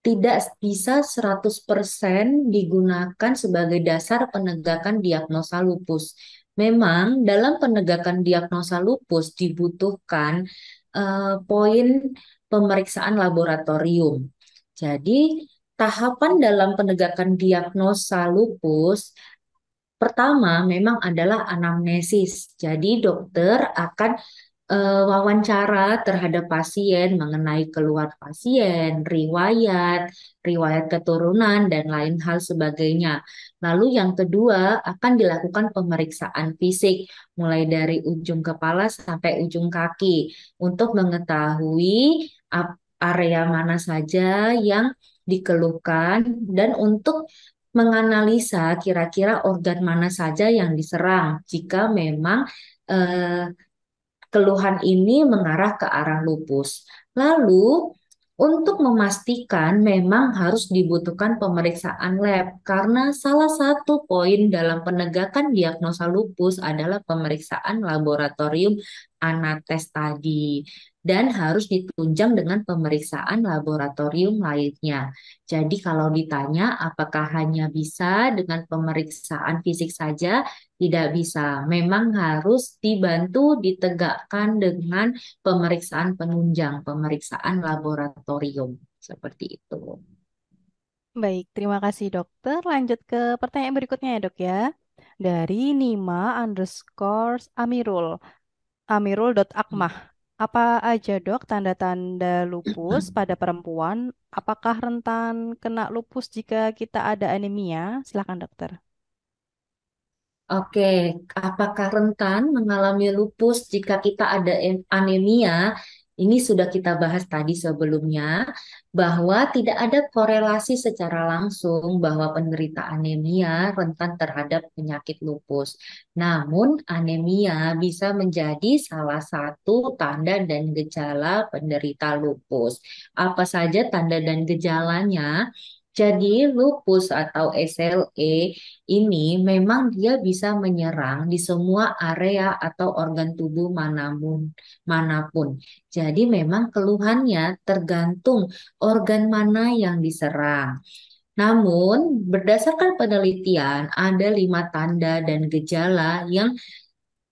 tidak bisa 100% digunakan sebagai dasar penegakan diagnosa lupus. Memang dalam penegakan diagnosa lupus dibutuhkan poin pemeriksaan laboratorium. Jadi, tahapan dalam penegakan diagnosa lupus pertama memang adalah anamnesis. Jadi dokter akan wawancara terhadap pasien mengenai keluhan pasien, riwayat keturunan, dan lain hal sebagainya. Lalu yang kedua akan dilakukan pemeriksaan fisik, mulai dari ujung kepala sampai ujung kaki, untuk mengetahui area mana saja yang dikeluhkan dan untuk menganalisa kira-kira organ mana saja yang diserang jika memang eh, keluhan ini mengarah ke arah lupus. Lalu, untuk memastikan memang harus dibutuhkan pemeriksaan lab karena salah satu poin dalam penegakan diagnosa lupus adalah pemeriksaan laboratorium anates tadi dan harus ditunjang dengan pemeriksaan laboratorium lainnya. Jadi kalau ditanya apakah hanya bisa dengan pemeriksaan fisik saja, tidak bisa. Memang harus dibantu ditegakkan dengan pemeriksaan penunjang, pemeriksaan laboratorium. Seperti itu. Baik, terima kasih dokter. Lanjut ke pertanyaan berikutnya ya dok ya. Dari Nima underscore Amirul. Amirul.akmah. Apa aja dok tanda-tanda lupus pada perempuan? Apakah rentan kena lupus jika kita ada anemia? Silakan dokter. Oke, apakah rentan mengalami lupus jika kita ada anemia? Ini sudah kita bahas tadi sebelumnya, bahwa tidak ada korelasi secara langsung bahwa penderita anemia rentan terhadap penyakit lupus. Namun, anemia bisa menjadi salah satu tanda dan gejala penderita lupus. Apa saja tanda dan gejalanya? Jadi, lupus atau SLE ini memang dia bisa menyerang di semua area atau organ tubuh manapun. Jadi memang keluhannya tergantung organ mana yang diserang. Namun, berdasarkan penelitian, ada 5 tanda dan gejala yang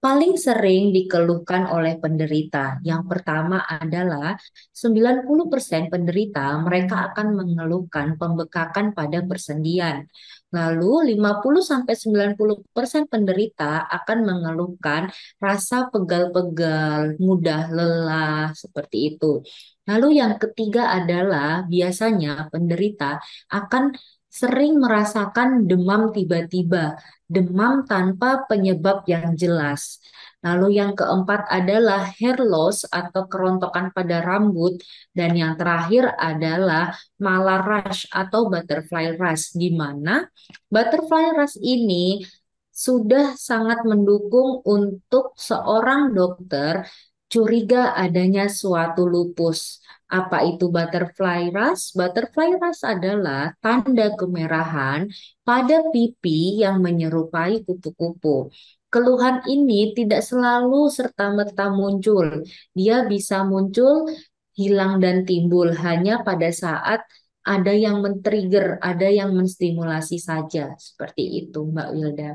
paling sering dikeluhkan oleh penderita. Yang pertama adalah 90% penderita mereka akan mengeluhkan pembekakan pada persendian. Lalu 50-90% penderita akan mengeluhkan rasa pegal-pegal, mudah lelah, seperti itu. Lalu yang ketiga adalah biasanya penderita akan sering merasakan demam tiba-tiba, demam tanpa penyebab yang jelas. Lalu yang keempat adalah hair loss atau kerontokan pada rambut. Dan yang terakhir adalah malar rash atau butterfly rash, di mana butterfly rash ini sudah sangat mendukung untuk seorang dokter curiga adanya suatu lupus. Apa itu butterfly rash? Butterfly rash adalah tanda kemerahan pada pipi yang menyerupai kupu-kupu. Keluhan ini tidak selalu serta-merta muncul. Dia bisa muncul, hilang dan timbul hanya pada saat ada yang men-trigger, ada yang menstimulasi saja. Seperti itu, Mbak Wilda.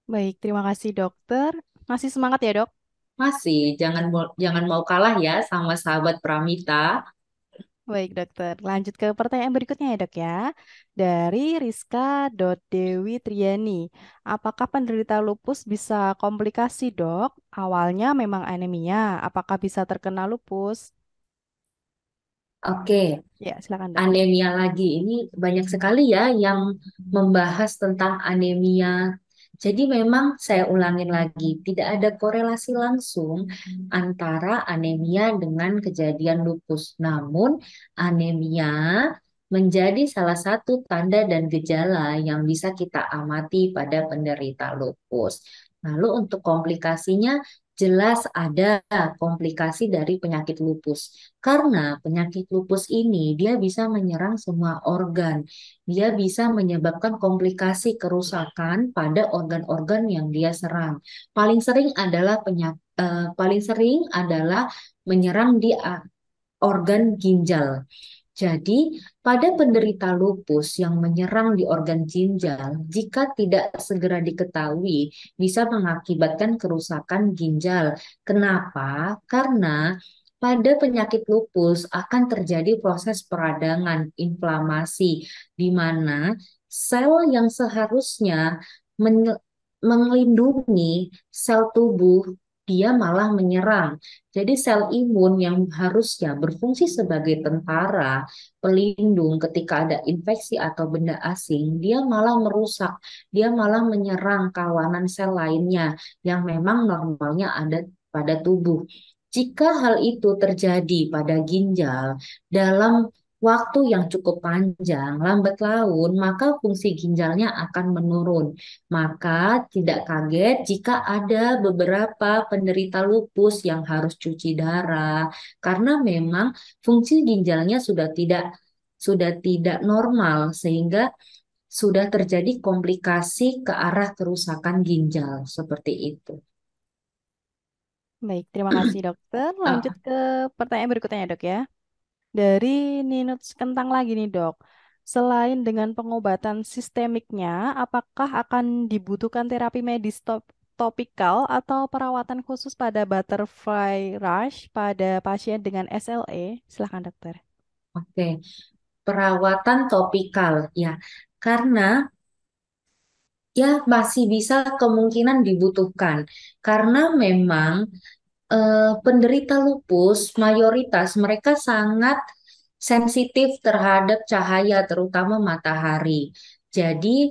Baik, terima kasih dokter. Masih semangat ya dok? Masih, jangan mau kalah ya sama sahabat Pramita. Baik dokter. Lanjut ke pertanyaan berikutnya ya dok ya. Dari Rizka Dewi Triani. Apakah penderita lupus bisa komplikasi dok? Awalnya memang anemia. Apakah bisa terkena lupus? Oke, Ya, silakan dok. anemia lagi. Ini banyak sekali ya yang membahas tentang anemia. Jadi memang saya ulangin lagi, tidak ada korelasi langsung antara anemia dengan kejadian lupus. Namun anemia menjadi salah satu tanda dan gejala yang bisa kita amati pada penderita lupus. Lalu untuk komplikasinya, jelas ada komplikasi dari penyakit lupus. Karena penyakit lupus ini dia bisa menyerang semua organ. Dia bisa menyebabkan komplikasi kerusakan pada organ-organ yang dia serang. Paling sering adalah menyerang di organ ginjal. Jadi, pada penderita lupus yang menyerang di organ ginjal, jika tidak segera diketahui, bisa mengakibatkan kerusakan ginjal. Kenapa? Karena pada penyakit lupus akan terjadi proses peradangan, inflamasi, di mana sel yang seharusnya melindungi sel tubuh, dia malah menyerang. Jadi sel imun yang harusnya berfungsi sebagai tentara, pelindung ketika ada infeksi atau benda asing, dia malah merusak, dia malah menyerang kawanan sel lainnya yang memang normalnya ada pada tubuh. Jika hal itu terjadi pada ginjal dalam waktu yang cukup panjang, lambat laun, maka fungsi ginjalnya akan menurun. Maka tidak kaget jika ada beberapa penderita lupus yang harus cuci darah karena memang fungsi ginjalnya sudah tidak normal sehingga sudah terjadi komplikasi ke arah kerusakan ginjal seperti itu. Baik, terima kasih dokter. Lanjut Ah, ke pertanyaan berikutnya ya dok ya. Dari Ninut Kentang lagi nih dok. Selain dengan pengobatan sistemiknya, apakah akan dibutuhkan terapi medis topikal atau perawatan khusus pada butterfly rash pada pasien dengan SLE? Silahkan dokter. oke. Perawatan topikal ya. Karena ya masih bisa kemungkinan dibutuhkan karena memang penderita lupus mayoritas mereka sangat sensitif terhadap cahaya terutama matahari. Jadi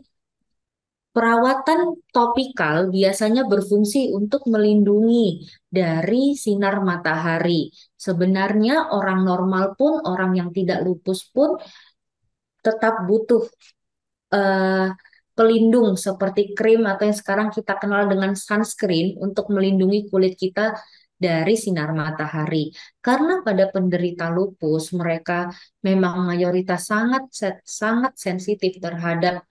perawatan topikal biasanya berfungsi untuk melindungi dari sinar matahari. Sebenarnya orang normal pun, orang yang tidak lupus pun tetap butuh eh, pelindung seperti krim atau yang sekarang kita kenal dengan sunscreen untuk melindungi kulit kita dari sinar matahari. Karena pada penderita lupus mereka memang mayoritas sangat sensitif terhadap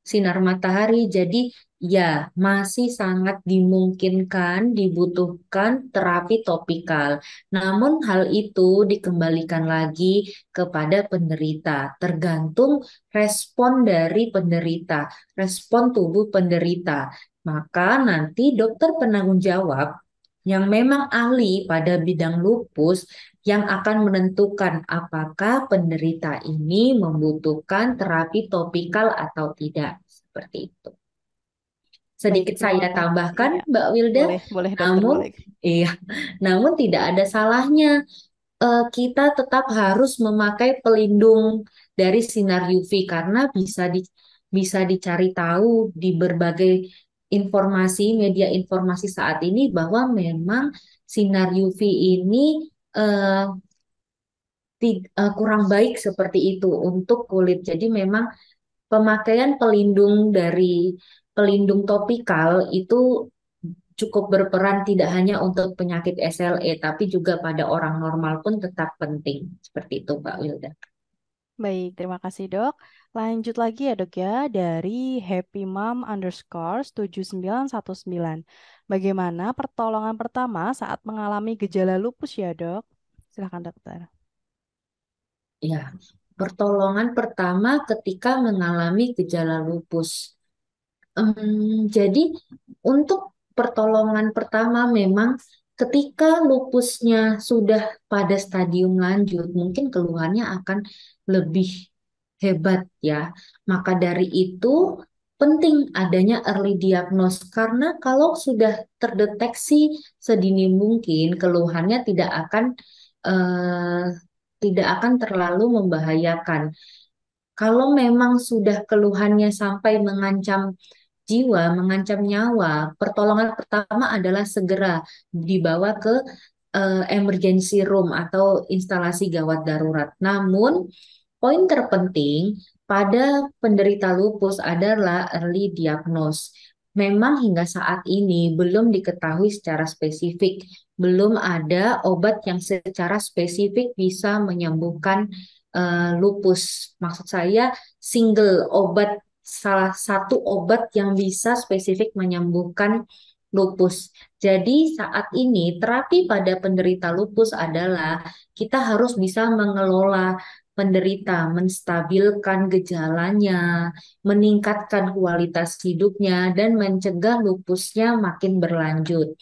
sinar matahari. Jadi ya masih sangat dimungkinkan dibutuhkan terapi topikal. Namun hal itu dikembalikan lagi kepada penderita, tergantung respon dari penderita, respon tubuh penderita. Maka nanti dokter penanggung jawab yang memang ahli pada bidang lupus yang akan menentukan apakah penderita ini membutuhkan terapi topikal atau tidak. Seperti itu. Baik, Sedikit terima saya kasih. tambahkan, Ya, Mbak Wilda, boleh, boleh dokter, namun boleh. iya, namun tidak ada salahnya kita tetap harus memakai pelindung dari sinar UV karena bisa dicari tahu di berbagai media informasi saat ini bahwa memang sinar UV ini eh, kurang baik seperti itu untuk kulit. Jadi memang pemakaian pelindung topikal itu cukup berperan tidak hanya untuk penyakit SLE, tapi juga pada orang normal pun tetap penting. Seperti itu, Mbak Wilda. Baik, terima kasih dok. Lanjut lagi ya dok ya, dari Happy Mom underscore 7919. Bagaimana pertolongan pertama saat mengalami gejala lupus ya dok? Silahkan dokter. Ya, pertolongan pertama ketika mengalami gejala lupus. Jadi untuk pertolongan pertama memang ketika lupusnya sudah pada stadium lanjut, mungkin keluhannya akan lebih hebat ya. Maka dari itu penting adanya early diagnose karena kalau sudah terdeteksi sedini mungkin keluhannya eh, tidak akan terlalu membahayakan. Kalau memang sudah keluhannya sampai mengancam jiwa, mengancam nyawa, pertolongan pertama adalah segera dibawa ke emergency room atau instalasi gawat darurat. Namun, Poin terpenting pada penderita lupus adalah early diagnose. Memang hingga saat ini belum diketahui secara spesifik, belum ada obat yang secara spesifik bisa menyembuhkan lupus. Maksud saya single obat, salah satu obat yang bisa spesifik menyembuhkan lupus. Jadi saat ini terapi pada penderita lupus adalah kita harus bisa mengelola penderita, menstabilkan gejalanya, meningkatkan kualitas hidupnya, dan mencegah lupusnya makin berlanjut.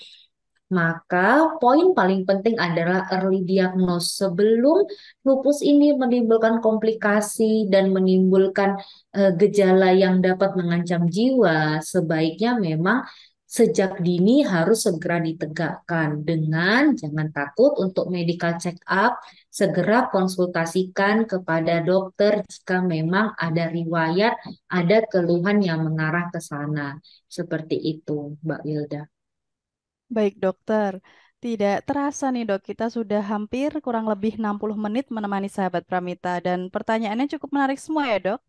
Maka poin paling penting adalah early diagnose sebelum lupus ini menimbulkan komplikasi dan menimbulkan gejala yang dapat mengancam jiwa. Sebaiknya memang sejak dini harus segera ditegakkan dengan jangan takut untuk medical check up, segera konsultasikan kepada dokter jika memang ada riwayat, ada keluhan yang mengarah ke sana. Seperti itu, Mbak Wilda. Baik, dokter. Tidak terasa nih, Dok, kita sudah hampir kurang lebih 60 menit menemani sahabat Pramita dan pertanyaannya cukup menarik semua ya, Dok.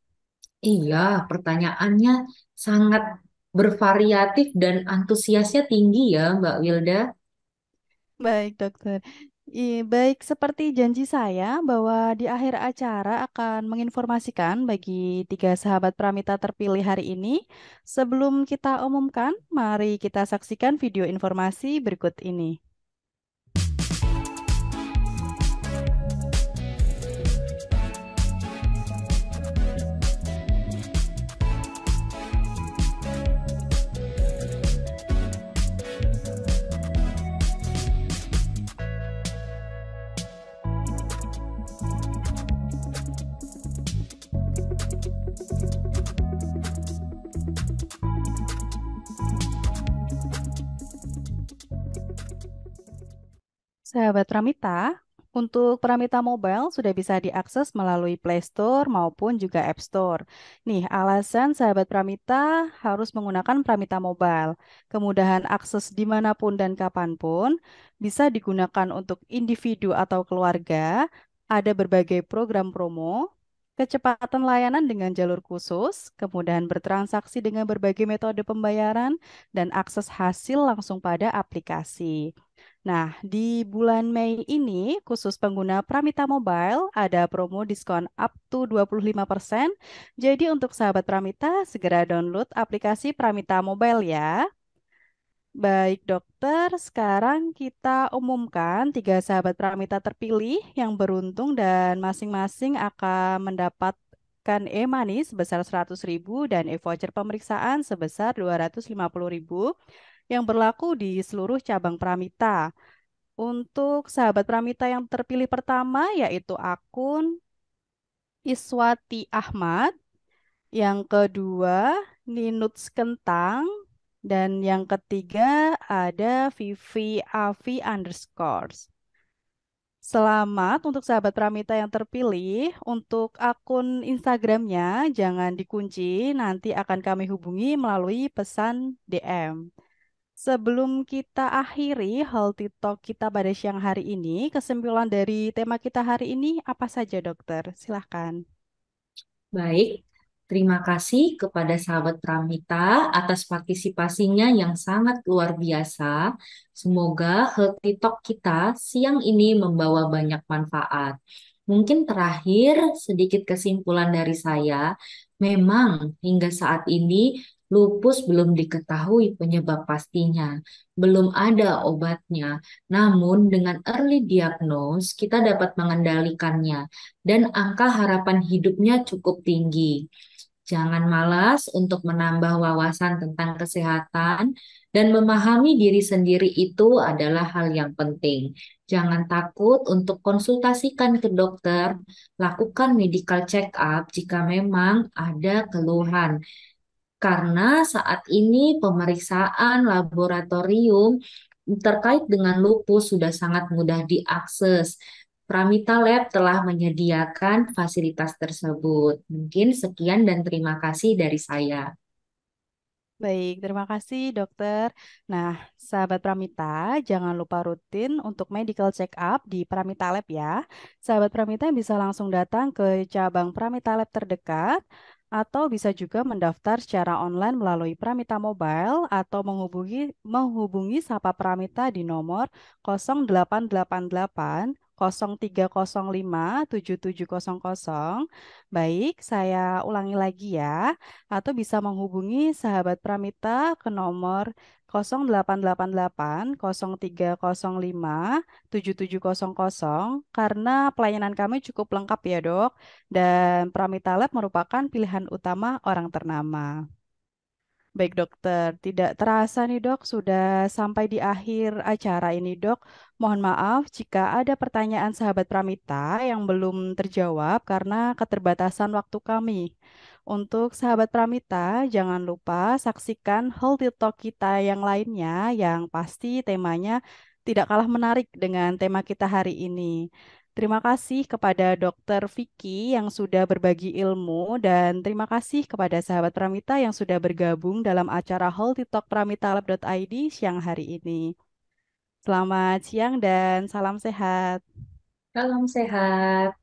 Iya, pertanyaannya sangat bervariatif dan antusiasnya tinggi ya, Mbak Wilda. Baik, dokter. Baik, seperti janji saya bahwa di akhir acara akan menginformasikan bagi tiga sahabat Pramita terpilih hari ini. Sebelum kita umumkan, mari kita saksikan video informasi berikut ini. Sahabat Pramita, untuk Pramita Mobile sudah bisa diakses melalui Play Store maupun juga App Store. Nih, alasan sahabat Pramita harus menggunakan Pramita Mobile. Kemudahan akses dimanapun dan kapanpun, bisa digunakan untuk individu atau keluarga, ada berbagai program promo, kecepatan layanan dengan jalur khusus, kemudahan bertransaksi dengan berbagai metode pembayaran, dan akses hasil langsung pada aplikasi. Nah, di bulan Mei ini, khusus pengguna Pramita Mobile, ada promo diskon up to 25%. Jadi untuk sahabat Pramita, segera download aplikasi Pramita Mobile ya. Baik dokter, sekarang kita umumkan tiga sahabat Pramita terpilih yang beruntung dan masing-masing akan mendapatkan e-money sebesar 100.000 dan e-voucher pemeriksaan sebesar 250.000 yang berlaku di seluruh cabang Pramita. Untuk sahabat Pramita yang terpilih pertama yaitu akun Iswati Ahmad, yang kedua Ninuts Kentang, dan yang ketiga ada Vivi Avi underscores. Selamat untuk sahabat Pramita yang terpilih. Untuk akun Instagramnya jangan dikunci, nanti akan kami hubungi melalui pesan DM. Sebelum kita akhiri Healthy Talk kita pada siang hari ini, kesimpulan dari tema kita hari ini apa saja, dokter? Silahkan. Baik, terima kasih kepada sahabat Pramita atas partisipasinya yang sangat luar biasa. Semoga Healthy Talk kita siang ini membawa banyak manfaat. Mungkin terakhir sedikit kesimpulan dari saya, memang hingga saat ini lupus belum diketahui penyebab pastinya, belum ada obatnya. Namun dengan early diagnose kita dapat mengendalikannya dan angka harapan hidupnya cukup tinggi. Jangan malas untuk menambah wawasan tentang kesehatan dan memahami diri sendiri itu adalah hal yang penting. Jangan takut untuk konsultasikan ke dokter, lakukan medical check up jika memang ada keluhan. Karena saat ini pemeriksaan laboratorium terkait dengan lupus sudah sangat mudah diakses. Pramita Lab telah menyediakan fasilitas tersebut. Mungkin sekian dan terima kasih dari saya. Baik, terima kasih dokter. Nah, sahabat Pramita, jangan lupa rutin untuk medical check up di Pramita Lab ya. Sahabat Pramita bisa langsung datang ke cabang Pramita Lab terdekat atau bisa juga mendaftar secara online melalui Pramita Mobile atau menghubungi Sapa Pramita di nomor 0888 0305 7700. Baik, saya ulangi lagi ya, atau bisa menghubungi sahabat Pramita ke nomor 0888 0305 7700 karena pelayanan kami cukup lengkap ya, Dok. Dan Pramita Lab merupakan pilihan utama orang ternama. Baik dokter, tidak terasa nih dok, sudah sampai di akhir acara ini dok. Mohon maaf jika ada pertanyaan sahabat Pramita yang belum terjawab karena keterbatasan waktu kami. Untuk sahabat Pramita, jangan lupa saksikan Healthy Talk kita yang lainnya yang pasti temanya tidak kalah menarik dengan tema kita hari ini. Terima kasih kepada Dokter Vicky yang sudah berbagi ilmu dan terima kasih kepada sahabat Pramita yang sudah bergabung dalam acara Healthy Talk PramitaLab.id siang hari ini. Selamat siang dan salam sehat. Salam sehat.